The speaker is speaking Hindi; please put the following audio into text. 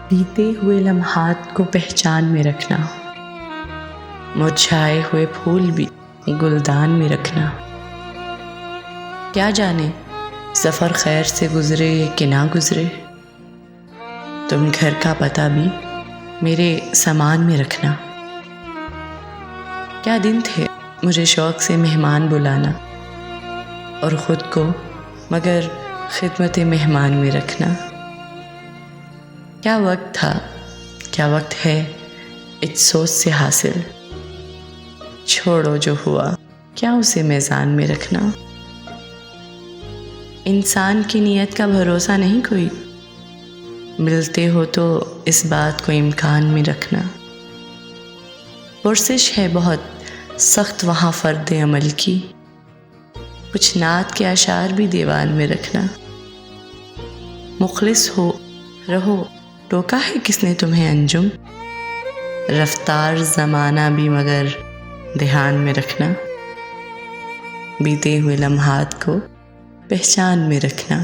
बीते हुए लम्हात को पहचान में रखना, मुरझाए हुए फूल भी गुलदान में रखना। क्या जाने सफ़र खैर से गुज़रे कि ना गुज़रे, तुम घर का पता भी मेरे सामान में रखना। क्या दिन थे मुझे शौक़ से मेहमान बुलाना और ख़ुद को मगर खिदमत मेहमान में रखना। क्या वक्त था, क्या वक्त है इस सोच से हासिल, छोड़ो जो हुआ क्या उसे मीज़ान में रखना। इंसान की नीयत का भरोसा नहीं कोई, मिलते हो तो इस बात को इम्कान में रखना। पुरसिश है बहुत सख्त वहाँ फ़र्द अमल की, कुछ नात के अशार भी दीवान में रखना। मुखलिस हो रहो टोका है किसने तुम्हें अंजुम, रफ्तार ज़माना भी मगर ध्यान में रखना। बीते हुए लम्हात को पहचान में रखना।